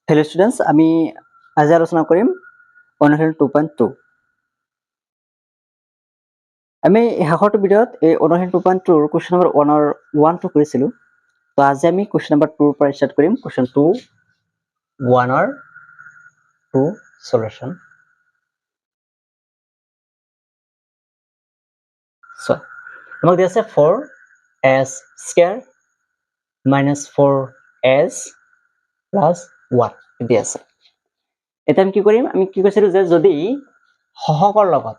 Hello students, আমি আজ আলোচনা কৰিম অনুশীলন 2.2। আমি শেষৰ ভিডিঅ'ত এই অনুশীলন 2.2 কুৱেশ্যন নম্বৰ 1 কৰিছিলোঁ। তো আজি আমি কুৱেশ্যন নম্বৰ 2 পৰা ষ্টাৰ্ট কৰিম। Question 2 1 2 solution. সো আমাক দিয়া আছে 4s square minus 4s plus 1 দিয়া আছে। এটা আমি কি কৰিম? আমি কি কৈছিলো যে যদি সহকৰ লগত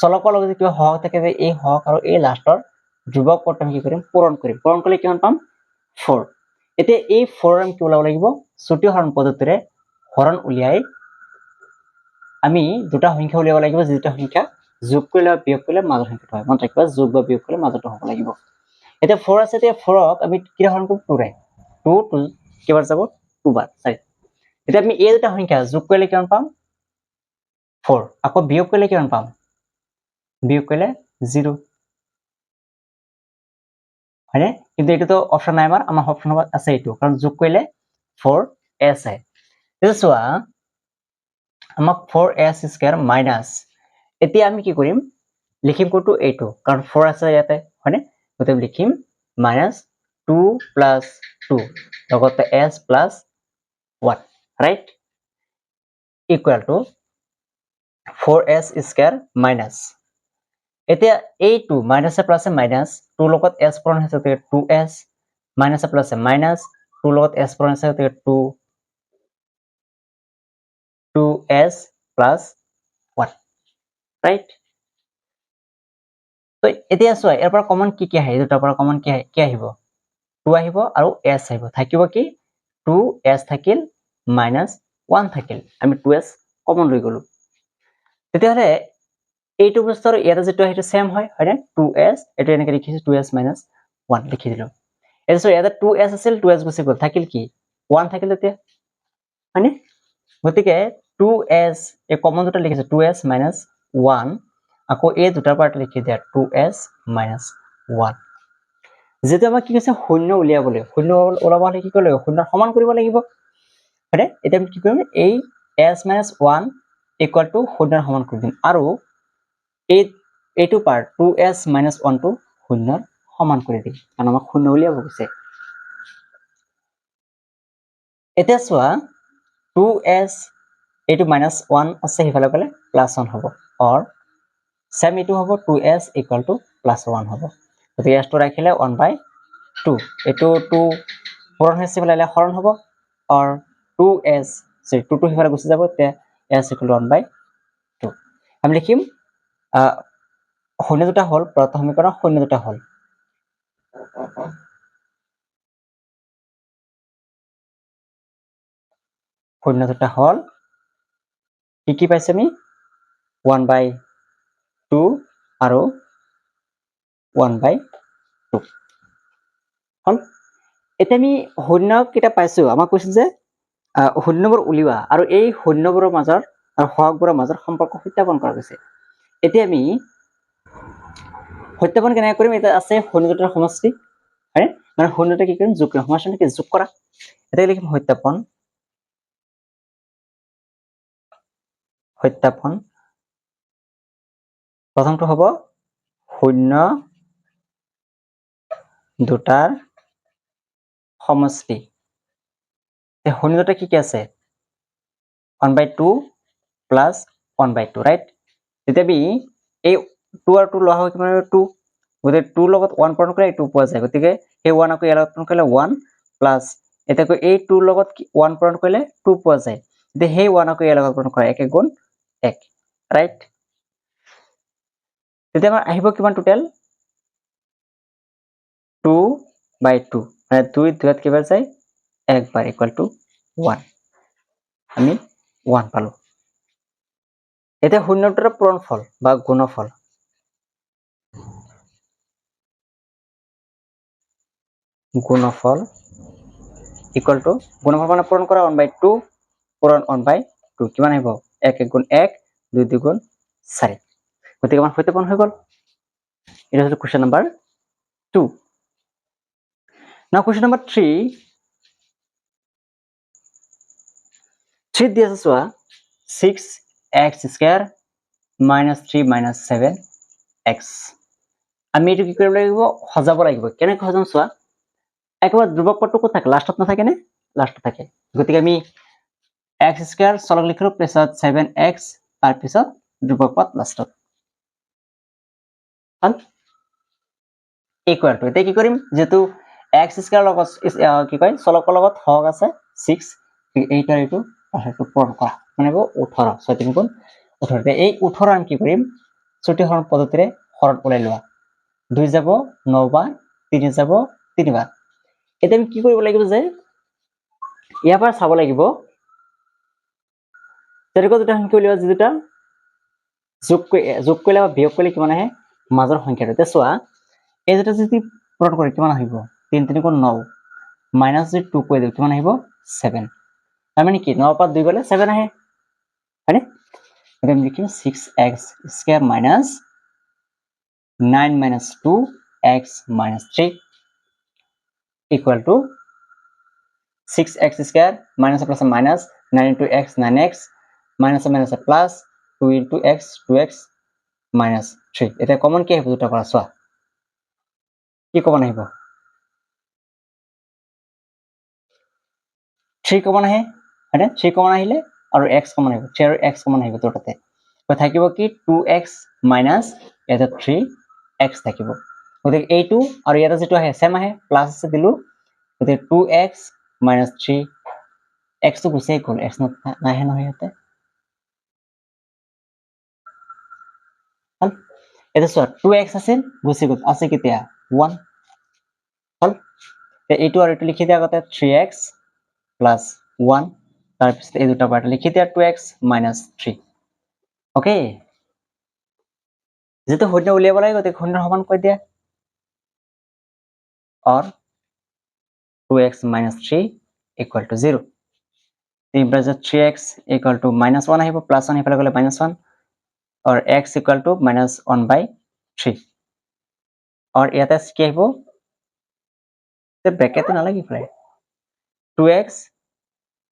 চলকৰ লগত কিবা সহগ থাকে যে এই সহগ আৰু এই লাষ্টৰ ধ্ৰুৱক পদটো আমি কি কৰিম? পূৰণ কৰিম। পূৰণ কৰিলে কিমান পাম? 4। এতিয়া এই 4 আমি কি ওলাব লাগিব? চুটি হৰণ পদ্ধতিৰে হৰণ উলিয়াই আমি দুটা সংখ্যা উলিয়াব লাগিব, যেটা সংখ্যা যোগ কৰিলে বা বিয়োগ কৰিলে মাজৰ সংখ্যাটো হয়। মনত ৰাখিবা, যোগ বা বিয়োগ কৰিলে মাজৰটো হ'ব লাগিব। এতিয়া 4 আছে, এতিয়া 4ক আমি কি হৰণ কৰিম? 2 ৰে। 2 কেইবাৰ যাব? 2 বাৰ। এতিয়া আমি এই দুটা সংখ্যা যোগ কৰিলে কিমান পাম? 4। আকৌ বিয়োগ কৰিলে কিমান পাম? বিয়োগ কৰিলে 0। হয়নে? কিন্তু এইটোতো অপশ্যন নাই, আমাৰ অপশ্যন আছে এইটো, কাৰণ যোগ কৰিলে 4s আহে। এতিয়া চোৱা, আমাক 4s স্কয়াৰ মাইনাস, এতিয়া আমি কি কৰিম? লিখিম কোনটো? এইটো, কাৰণ 4 আছে ইয়াতে, হয়নে? গতিকে লিখিম মাইনাস 2 প্লাস 2 লগতে s plus 1, right, equal to 4s square minus, এতিয়া এইটো মাইনাসে প্লাসে মাইনাস 2 লগত s পূৰণ হৈছে গতিকে 2s, মাইনাসে প্লাসে মাইনাস 2 লগত s পূৰণ হৈছে গতিকে 2s প্লাস 1, ৰাইট। তো এতিয়া চোৱা, ইয়াৰ পৰা কমন কি আহে? দুটাৰ পৰা কমন কি আহিব? 2 আহিব আৰু s আহিব। থাকিব কি? 2s থাকিল মাইনাস 1 থাকিল। আমি 2s কমন লৈ গলো। তেতিয়াহ'লে এইটো বস্তু আৰু ইয়াতে যেটো সেইটো সেম হয়, হয়নে? 2s, এইটো এনেকৈ লিখিছো 2s minus 1 লিখি দিলো। এতিয়া চোৱা, ইয়াতে 2s আছিল, 2s গুচি গ'ল, থাকিল কি? 1 থাকিল তেতিয়া, হয়নে? গতিকে 2s, এই কমন দুটা লিখিছো 2s minus 1, আকৌ এই দুটাৰ পৰা লিখি দিয়া 2s minus 1। যেহেতু আমাক কি কৈছে? শূন্য উলিয়াবলৈ, শূন্য ওলাব হলে কি কৰিব লাগিব? শূন্য সমান কৰিব লাগিব, হয়নে? এতিয়া আমি কি কৰিম? এই s minus 1 equal to শূন্যৰ সমান কৰি দিম, আৰু এইটো পাৰ্ট 2s minus 1 টো শূন্যৰ সমান কৰি দিম, কাৰণ আমাক শূন্য উলিয়াব কৈছে। এতিয়া চোৱা, 2s, এইটো minus 1 আছে, সিফালে গ'লে plus 1 হ'ব, or same এইটো হ'ব 2s equal to plus 1 হ'ব। গতিকে s টো ৰাখিলে 1/2, এইটো 2 পূৰণ হৈছে সিফালে হৰণ হ'ব, or 2s, 2 টো সিফালে গুচি যাব, তেতিয়া s equal to 1/2। আমি লিখিম শূন্য দুটা হল, প্ৰথম সমীকৰণ শূন্য দুটা হল, শূন্য দুটা হল, কি পাইছে? আমি 1/2 আৰু 1/2 হল। এতিয়া আমি শূন্য কেইটা পাইছো? আমাক কৈছে যে শূন্যবোৰ উলিওৱা আৰু এই শূন্যবোৰৰ মাজৰ আৰু সহগবোৰৰ মাজৰ সম্পৰ্ক সত্যাপন কৰা গৈছে। এতিয়া আমি সত্যাপন কেনেকৈ কৰিম? এটা আছে শূন্য দুটাৰ সমষ্টি, হয়নে? মানে শূন্য দুটা কি কৰিম? যোগ কৰিম। সমষ্টি কি? যোগ কৰা। এতিয়া লিখিম সত্যাপন, সত্যাপন। প্ৰথমটো হ'ব শূন্য দুটাৰ সমষ্টি। শূন্য দুটা কি আছে? 1/2 plus 1/2, right? তেতিয়া আমি এই 2 আৰু 2 লোৱা হয় কিমান? 2, গতিকে 2 লগত 1 পূৰণ কৰিলে 2 পোৱা যায়, গতিকে সেই 1 আকৌ ইয়াৰ লগত পূৰণ কৰিলে 1 প্লাস, এতিয়া এই 2 লগত 1 পূৰণ কৰিলে 2 পোৱা যায়, তেতিয়া সেই 1 আকৌ ইয়াৰ লগত পূৰণ কৰা, 1 গুণ 1, ৰাইট? তেতিয়া আমাৰ আহিব কিমান টোটেল? 2/2, মানে 2 2ত কেইবাৰ যায়? একবাৰ, ইকুৱেল টু 1, আমি 1 পালো। এতিয়া শূন্য দুটাৰ পূৰণফল বা গুণফল, গুণফল ইকুৱেল টু, গুণফল মানে পূৰণ কৰা 1/2 পূৰণ 1/2, কিমান আহিব? 1 গুণ 1, 2 2 গুণ 4, গতিকে আমাৰ সত্যাপন হৈ গ'ল। এটা হচ্ছে question number 2. Now question number 3. 3 দি আছে চোৱা 6x স্কয়াৰ -3 - 7x আমি এটো কি কৰিব লাগিব সজাব লাগিব কেনেকৈ সজাম চোৱা একেবাৰে ধ্ৰুবক পদটো ক'ত থাকে লাষ্টত নাথাকে নে লাষ্টত থাকে গতিকে আমি x স্কয়াৰ চলক লিখিলো প্লাছত 7x তাৰ পিছত ধ্ৰুবক পদ লাষ্টত ইকুয়াল টু এটা কি কৰিম যেটো x স্কয়াৰ লগত কি কয় চলকৰ লগত হক আছে 6 8 আৰু এইটো পূৰণ কৰা মানে 18 6 3 গুণ 18 এই 18 আমি কি কৰিম ছোটি হৰণ পদ্ধতিৰে হৰণ ওলাই লোৱা 2 যাব 9 বাৰ 3 যাব 3 বাৰ এটা আমি কি কৰিব লাগিব যে ইয়াৰ পৰা চাব লাগিব তেনেকৈ দুটা সংখ্যা উলিওৱা যি দুটা যোগ কৰিলে বা বিয়োগ কৰিলে কিমান আহে মাজৰ সংখ্যাটো তে চোৱা এই যেটা যদি পূৰণ কৰে কিমান আহিব 3 3 গুণ 9 মাইনাস যদি 2 কৰি দিও কিমান আহিব 7 তার মানে কি 9 পর 2 গলে 7 আহে হয়নে এটা আমি লিখিম 6x square minus 9 minus 2x minus 3 equal to 6x square minus plus minus 9 into x 9x minus minus plus 2 into x 2x minus 3 এটা কমন কি আহিব দুটা পৰা চোৱা কি কমন আহিব 3 কমন আহে হয়নে 3 কমন আহিলে আৰু x কমন আহিব 3 আৰু x কমন আহিব দুটাতে তো থাকিব কি 2x minus এটা 3x থাকিব গতিকে এইটো আৰু ইয়াতে যেটো আহে সেম আহে প্লাস আছে দিলু গতিকে 2x minus 3 x তো গুছে গ'ল x নাহে নহয় ইয়াতে হল এটা চোৱা 2x আছিল গুছে গ'ল আছে কেতিয়া 1 হল এইটো আৰু এইটো লিখি দিয়া আগতে 3x plus 1 তাৰ পিছত এই দুটা পাৰ্ট লিখি দিয়া 2x minus 3 ওকে যেটো শূন্য উলিয়াব লাগে গতিকে শূন্যৰ সমান কৈ দিয়া or 2x minus 3 equal to 0 3 plus 3x equal to minus 1 আহিব plus 1 ইফালে গলে minus 1 or x equal to minus 1 by 3 or ইয়াতে কি আহিব তে ব্র্যাকেট না লাগি fly 2x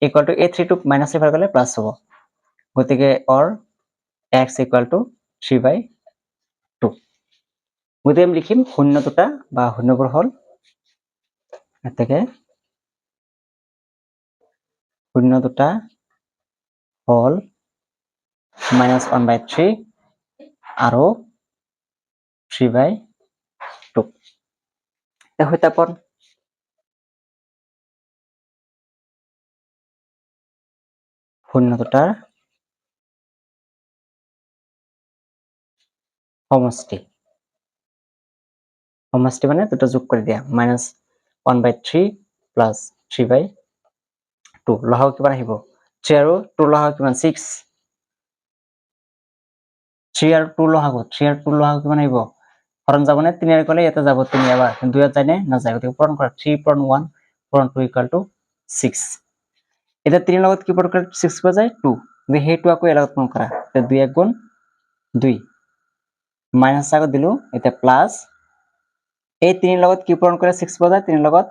equal to a3 to minus ইফালে গলে plus হ'ব গতিকে or x equal to 3 by 2 গতিকে আমি লিখিম শূন্য দুটা বা শূন্যবোৰ হল এতেকে শূন্য দুটা হল -1 by 3 আৰু 3 by 2 এটা হইতাপন শূন্য দুটাৰ সমষ্টি মানে দুটা যোগ কৰি দিয়া -1 by 3 plus 3 by 2 লহাও কিমান আহিব 3 আৰু 2 লহাও কিমান 6 3 আৰু 2 লহাও 3 আৰু 2 লহাও কিমান আহিব হৰণ যাব নে 3 এৰ গলে এটা যাব 3 এবাৰ 2 এ যায় নে না যায় গতিকে পূৰণ কৰা 3 পূৰণ 1 পূৰণ 2 equal to 6 এটা 3 লগত কি পূৰণ কৰে 6 পোৱা যায় 2 গতিকে হেতু আকৌ এৰ লগত পূৰণ কৰা তে 2 1 গুণ 2 মাইনাস আগত দিলু এটা প্লাস এই 3 লগত কি পূৰণ কৰে 6 পোৱা যায় 3 লগত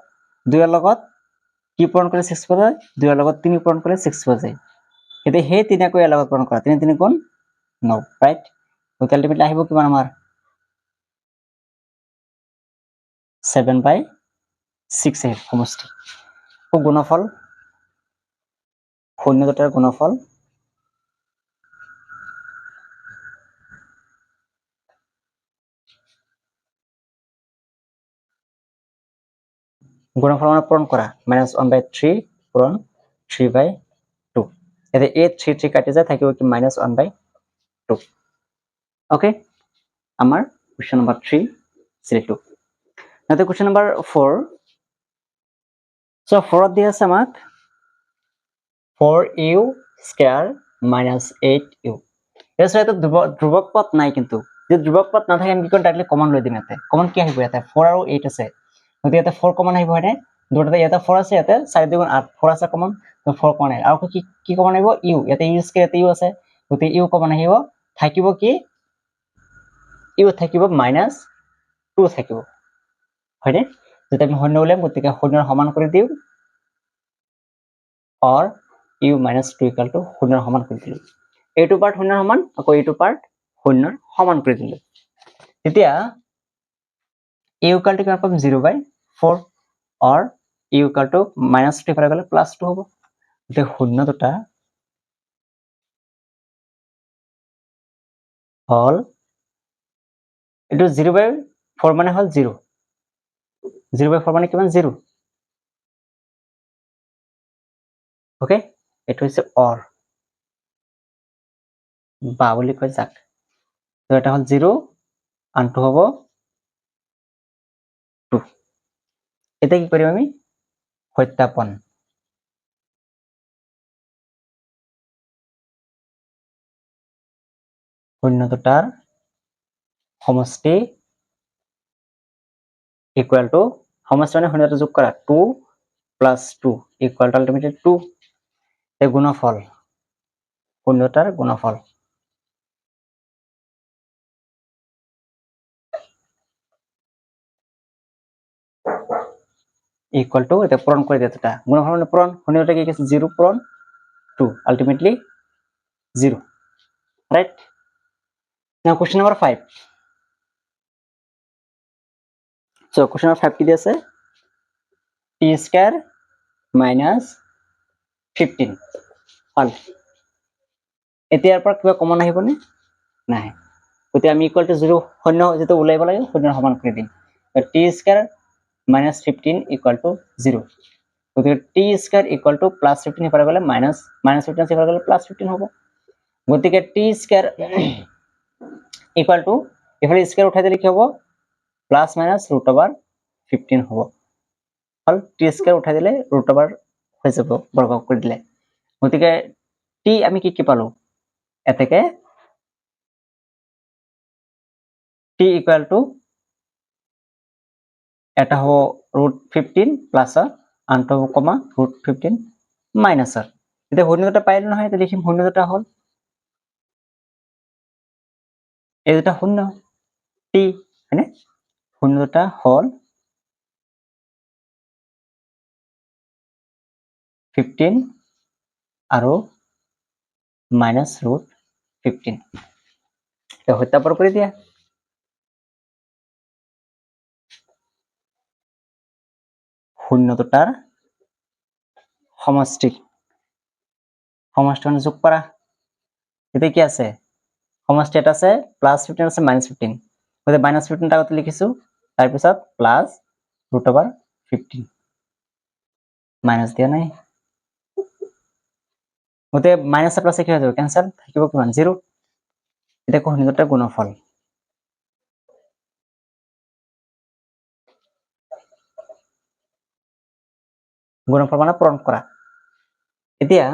2 এৰ লগত কি পূৰণ কৰে 6 পোৱা যায় 2 এৰ লগত 3 পূৰণ কৰে 6 পোৱা যায় এতে হে 3 আকৌ এৰ লগত পূৰণ কৰা 3 3 গুণ 9 ৰাইট গতিকে আলটিমেটলি আহিব কিমান আমাৰ 7 by 6 এৰ সমষ্টি ও গুণফল শূন্য দুটাৰ গুণফল গুণফল মানে পূৰণ কৰা -1 by 3 পূৰণ 3 by 2 এতে 8 3 3 কাটি যায় থাকিব কি -1 by 2 ওকে আমাৰ কোৱেশ্চন নম্বৰ 3 সিলেক্ট টু নাতে কোৱেশ্চন নম্বৰ 4 সো 4 দিয়া আছে আমাক 4u স্কয়ার -8u এছাড়া এটা ধ্রুবক পদ নাই কিন্তু যদি ধ্রুবক পদ না থাকে আমি কি করব ডাইরেক্টলি কমন লৈ দিম এতে কমন কি আহিব এতে 4 আৰু 8 আছে গতিকে এতে 4 কমন আহিব হয়নে দুটাতে ইয়াতে 4 আছে ইয়াতে 4 2 8 4 আছে কমন তো 4 কমন আহিব আৰু কি কমন আহিব u ইয়াতে u স্কয়ার ইয়াতে u আছে গতিকে u কমন আহিব থাকিব কি u থাকিব -2 থাকিব হয়নে যদি আমি শূন্য উলিয়াম গতিকে শূন্যৰ সমান কৰি দিও or u minus 2 equal to 0 সমান কৰি দিলো এইটো পাৰ্ট 0 সমান আকৌ এইটো পাৰ্ট 0 সমান কৰি দিলো তেতিয়া u equal to কিমান পাম 0/4 or u equal to minus 2 ফালে গলে plus 2 হ'ব তেতিয়া 0 দুটা হল এটো 0/4 মানে হল 0 0/4 মানে কিমান 0 ওকে এটো হইছে অর বা বলি কয় যাক তো এটা হল 0 আনটো হবো 2 এটা কি করিম আমি সত্যাপন শূন্য দুটার সমষ্টি ইকুয়াল টু সমষ্টি মানে শূন্যটা যোগ করা 2 plus 2 equal to ultimately 2 এই গুণফল শূন্যটার গুণফল equal to এটা পূরণ করে দিতে গুণফল মানে পূরণ শূন্যটা কি গেছে 0 পূরণ 2 ultimately 0 right now question number 5 so question number 5 কি দিয়েছে t square minus 15 হল এতিয়াৰ পৰা কিবা কমন আহিব নে নাই গতি আমি ইকুয়াল টু 0 শূন্য যেটো উলাইব লাগে শূন্য সমান কৰি দিম t square minus 15 equal to 0 গতি t square equal to plus 15 এফালে গলে minus 15 এফালে গলে plus 15 হ'ব গতিকে t square equal to এফালে স্কয়ার উঠাই দিলে কি হ'ব plus minus root over 15 হ'ব হল t square উঠাই দিলে root over হৈ যাব বৰ্গ কৰি দিলে গতিকে t আমি কি পালো এতেকে t equal to এটা হো √15 প্লাস আনটো কমা √15 মাইনাস এটা শূন্যটা পাইলে নহয় এটা লিখিম শূন্যটা হল এই দুটা শূন্য t হয়নে শূন্যটা হল 15 আৰু মাইনাস √15 এটা সত্যাপন কৰি দিয়া শূন্য দুটাৰ সমষ্টি মানে যোগ কৰা এতে কি আছে সমষ্টি এটা আছে +15 আছে -15 গতে -15 টা আগতে লিখিছো তাৰ পিছত +√15 মাইনাস দিয়া নাই গতে মাইনাস প্লাস কি হৈ যাব ক্যান্সেল থাকিব কিমান 0 এটা কোন দুটা গুণফল গুণফল মানে পূরণ কৰা এতিয়া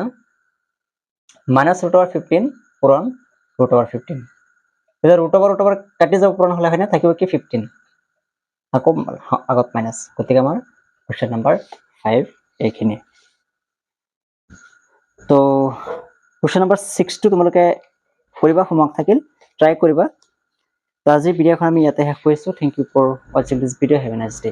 -√15 পূরণ √15 এটা √over কাটি যাব পূরণ হলে হয় না থাকিব কি 15 আকৌ আগত মাইনাস গতিকে আমাৰ কোশ্চেন নাম্বাৰ 5 এইখিনি তো কোশ্চেন নাম্বাৰ 6 টো তোমালোকে কৰিবা হোমৱৰ্ক থাকিল ট্ৰাই কৰিবা তো আজি ভিডিওখন আমি ইয়াতে শেষ কৰিছো thank you for watching this video have a nice day